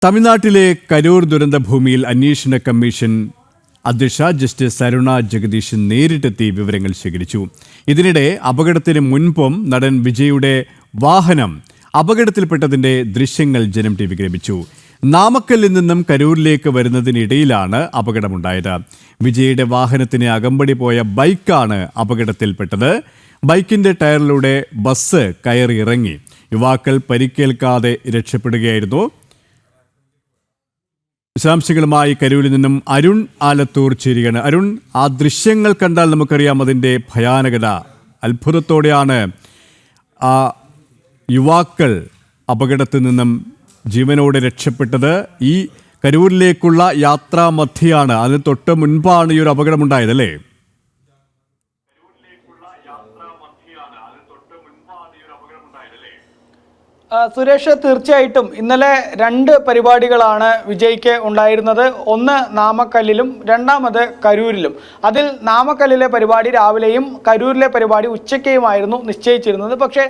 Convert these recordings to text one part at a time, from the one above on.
തമിഴ്നാട്ടിലെ കരൂർ ദുരന്തഭൂമിയിൽ അന്വേഷണ കമ്മീഷൻ അധ്യക്ഷ ജസ്റ്റിസ് അരുണ ജഗദീഷ് നേരിട്ടെത്തി വിവരങ്ങൾ ശേഖരിച്ചു. ഇതിനിടെ അപകടത്തിന് മുൻപും നടൻ വിജയുടെ വാഹനം അപകടത്തിൽപ്പെട്ടതിന്റെ ദൃശ്യങ്ങൾ ജനം ടിവി ലഭിച്ചു. നാമക്കല്ലിൽ നിന്നും കരൂരിലേക്ക് വരുന്നതിനിടയിലാണ് അപകടമുണ്ടായത്. വിജയുടെ വാഹനത്തിന് അകമ്പടി പോയ ബൈക്കാണ് അപകടത്തിൽപ്പെട്ടത്. ബൈക്കിന്റെ ടയറിലൂടെ ബസ് കയറി ഇറങ്ങി. യുവാക്കൾ പരിക്കേൽക്കാതെ രക്ഷപ്പെടുകയായിരുന്നു. വിശദാംശങ്ങളുമായി കരൂരിൽ നിന്നും അരുൺ ആലത്തൂർ ചേരുകയാണ്. അരുൺ, ആ ദൃശ്യങ്ങൾ കണ്ടാൽ നമുക്കറിയാം അതിൻ്റെ ഭയാനകത. അത്ഭുതത്തോടെയാണ് ആ യുവാക്കൾ അപകടത്തിൽ നിന്നും ജീവനോടെ രക്ഷപ്പെട്ടത്. ഈ കരൂരിലേക്കുള്ള യാത്രാമധ്യയാണ്, അതിന് തൊട്ട് മുൻപാണ് ഈ ഒരു അപകടമുണ്ടായതല്ലേ? സുരേഷ്, തീർച്ചയായിട്ടും ഇന്നലെ രണ്ട് പരിപാടികളാണ് വിജയ്ക്ക് ഉണ്ടായിരുന്നത്. ഒന്ന് നാമക്കല്ലിലും രണ്ടാമത് കരൂരിലും. അതിൽ നാമക്കല്ലിലെ പരിപാടി രാവിലെയും കരൂരിലെ പരിപാടി ഉച്ചയ്ക്കുമായിരുന്നു നിശ്ചയിച്ചിരുന്നത്. പക്ഷേ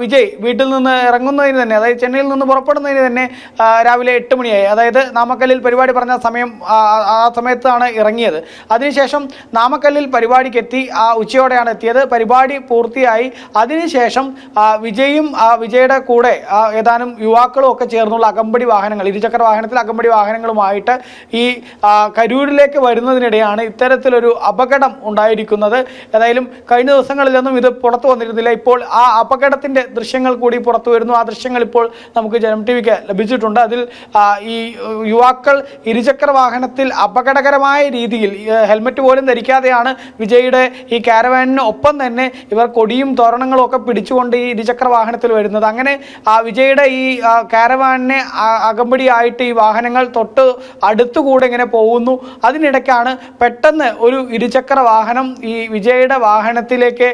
വിജയ് വീട്ടിൽ നിന്ന് ഇറങ്ങുന്നതിന് തന്നെ, അതായത് ചെന്നൈയിൽ നിന്ന് പുറപ്പെടുന്നതിന് തന്നെ രാവിലെ 8 മണിയായി. അതായത് നാമക്കല്ലിൽ പരിപാടി പറഞ്ഞ സമയം, ആ സമയത്താണ് ഇറങ്ങിയത്. അതിനുശേഷം നാമക്കല്ലിൽ പരിപാടിക്ക് എത്തി. ഉച്ചയോടെയാണ് എത്തിയത്. പരിപാടി പൂർത്തിയായി. അതിനുശേഷം വിജയും വിജയുടെ കൂടെ ഏതാനും യുവാക്കളും ഒക്കെ ചേർന്നുള്ള അകമ്പടി വാഹനങ്ങൾ, ഇരുചക്ര വാഹനത്തിൽ അകമ്പടി വാഹനങ്ങളുമായിട്ട് ഈ കരൂരിലേക്ക് വരുന്നതിനിടെയാണ് ഇത്തരത്തിലൊരു അപകടം ഉണ്ടായിരിക്കുന്നത്. ഏതായാലും കഴിഞ്ഞ ദിവസങ്ങളിലൊന്നും ഇത് പുറത്തു വന്നിരുന്നില്ല. ഇപ്പോൾ ആ അപകടത്തിന്റെ ദൃശ്യങ്ങൾ കൂടി പുറത്തു വരുന്നു. ആ ദൃശ്യങ്ങൾ ഇപ്പോൾ നമുക്ക് ജനം ടിവിക്ക് ലഭിച്ചിട്ടുണ്ട്. അതിൽ ഈ യുവാക്കൾ ഇരുചക്ര വാഹനത്തിൽ അപകടകരമായ രീതിയിൽ ഹെൽമറ്റ് പോലും ധരിക്കാതെയാണ് വിജയുടെ ഈ കാരവാനിന് ഒപ്പം തന്നെ ഇവർ കൊടിയും തോരണങ്ങളും ഒക്കെ പിടിച്ചുകൊണ്ട് ഈ ഇരുചക്ര വാഹനത്തിൽ വരുന്നത്. അങ്ങനെ വിജയുടെ ഈ കാരവാനിനെ അകമ്പടിയായിട്ട് ഈ വാഹനങ്ങൾ തൊട്ട് അടുത്തുകൂടെ ഇങ്ങനെ പോകുന്നു. അതിനിടയ്ക്കാണ് പെട്ടെന്ന് ഒരു ഇരുചക്ര വാഹനം ഈ വിജയുടെ വാഹനത്തിലേക്ക്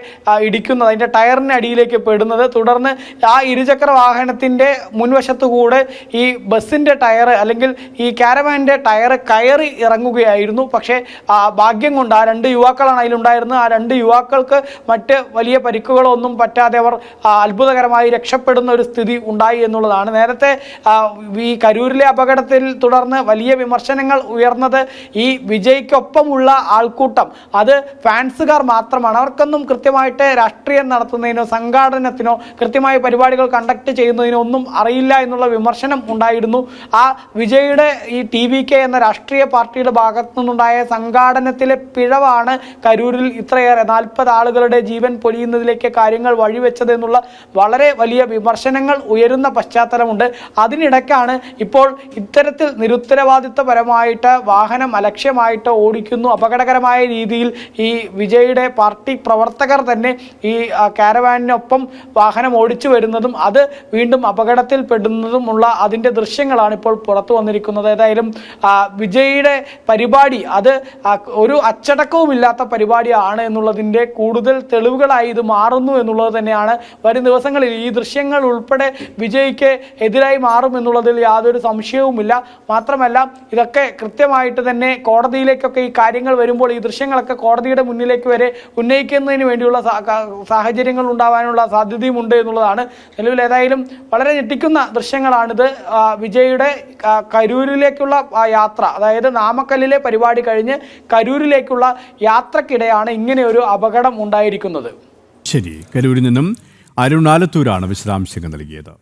ഇടിക്കുന്നത്, അതിൻ്റെ ടയറിന് അടിയിലേക്ക് പെടുന്നത്. തുടർന്ന് ആ ഇരുചക്ര വാഹനത്തിൻ്റെ മുൻവശത്തുകൂടെ ഈ ബസ്സിൻ്റെ ടയർ അല്ലെങ്കിൽ ഈ കാരവാനിൻ്റെ ടയർ കയറി ഇറങ്ങുകയായിരുന്നു. പക്ഷേ ഭാഗ്യം കൊണ്ട് ആ രണ്ട് യുവാക്കളാണ് അതിലുണ്ടായിരുന്നത്. ആ രണ്ട് യുവാക്കൾക്ക് മറ്റ് വലിയ പരിക്കുകളൊന്നും പറ്റാതെ അവർ അത്ഭുതകരമായി രക്ഷപ്പെടുന്ന ഒരു സ്ഥിതി ഉണ്ടായി എന്നുള്ളതാണ്. നേരത്തെ ഈ കരൂരിലെ അപകടത്തിൽ തുടർന്ന് വലിയ വിമർശനങ്ങൾ ഉയർന്നത് ഈ വിജയ്ക്കൊപ്പമുള്ള ആൾക്കൂട്ടം അത് ഫാൻസുകാർ മാത്രമാണ്. അവർക്കൊന്നും കൃത്യമായിട്ട് രാഷ്ട്രീയം നടത്തുന്നതിനോ സംഘാടനത്തിനോ കൃത്യമായ പരിപാടികൾ കണ്ടക്ട് ചെയ്യുന്നതിനോ ഒന്നും അറിയില്ല എന്നുള്ള വിമർശനം ഉണ്ടായിരുന്നു. ആ വിജയുടെ ഈ TVK എന്ന രാഷ്ട്രീയ പാർട്ടിയുടെ ഭാഗത്തു നിന്നുണ്ടായ സംഘാടനത്തിലെ പിഴവാണ് കരൂരിൽ ഇത്രയേറെ 40 ആളുകളുടെ ജീവൻ പൊലിയുന്നതിലേക്ക് കാര്യങ്ങൾ വഴിവെച്ചത് എന്നുള്ള വളരെ വലിയ വിമർശനങ്ങൾ ഉയരുന്ന പശ്ചാത്തലമുണ്ട്. അതിനിടയ്ക്കാണ് ഇപ്പോൾ ഇത്തരത്തിൽ നിരുത്തരവാദിത്വപരമായിട്ട് വാഹനം അലക്ഷ്യമായിട്ട് ഓടിക്കുന്നു. അപകടകരമായ രീതിയിൽ ഈ വിജയുടെ പാർട്ടി പ്രവർത്തകർ തന്നെ ഈ കാരവാനിനൊപ്പം വാഹനം ഓടിച്ചു വരുന്നതും അത് വീണ്ടും അപകടത്തിൽ പെടുന്നതുമുള്ള അതിൻ്റെ ദൃശ്യങ്ങളാണ് ഇപ്പോൾ പുറത്തു വന്നിരിക്കുന്നത്. ഏതായാലും വിജയുടെ പരിപാടി അത് ഒരു അച്ചടക്കവുമില്ലാത്ത പരിപാടിയാണ് എന്നുള്ളതിൻ്റെ കൂടുതൽ തെളിവുകളായി ഇത് മാറുന്നു എന്നുള്ളത് തന്നെയാണ്. വരും ദിവസങ്ങളിൽ ഈ ദൃശ്യങ്ങൾ ഉൾപ്പെടെ വിജയ്ക്ക് എതിരായി മാറും എന്നുള്ളതിൽ യാതൊരു സംശയവുമില്ല. മാത്രമല്ല ഇതൊക്കെ കൃത്യമായിട്ട് തന്നെ കോടതിയിലേക്കൊക്കെ ഈ കാര്യങ്ങൾ വരുമ്പോൾ ഈ ദൃശ്യങ്ങളൊക്കെ കോടതിയുടെ മുന്നിലേക്ക് വരെ ഉന്നയിക്കുന്നതിന് വേണ്ടിയുള്ള സാഹചര്യങ്ങൾ ഉണ്ടാവാനുള്ള സാധ്യതയുമുണ്ട് എന്നുള്ളതാണ്. നിലവിൽ ഏതായാലും വളരെ ഞെട്ടിക്കുന്ന ദൃശ്യങ്ങളാണിത്. വിജയുടെ കരൂരിലേക്കുള്ള യാത്ര, അതായത് നാമക്കല്ലിലെ പരിപാടി കഴിഞ്ഞ് കരൂരിലേക്കുള്ള യാത്രക്കിടെയാണ് ഇങ്ങനെ ഒരു അപകടം ഉണ്ടായിരിക്കുന്നത്. ശരി, കരൂരിൽ നിന്നും അരുൺ ആലത്തൂരാണ് വിശദാംശങ്ങൾ നൽകിയത്.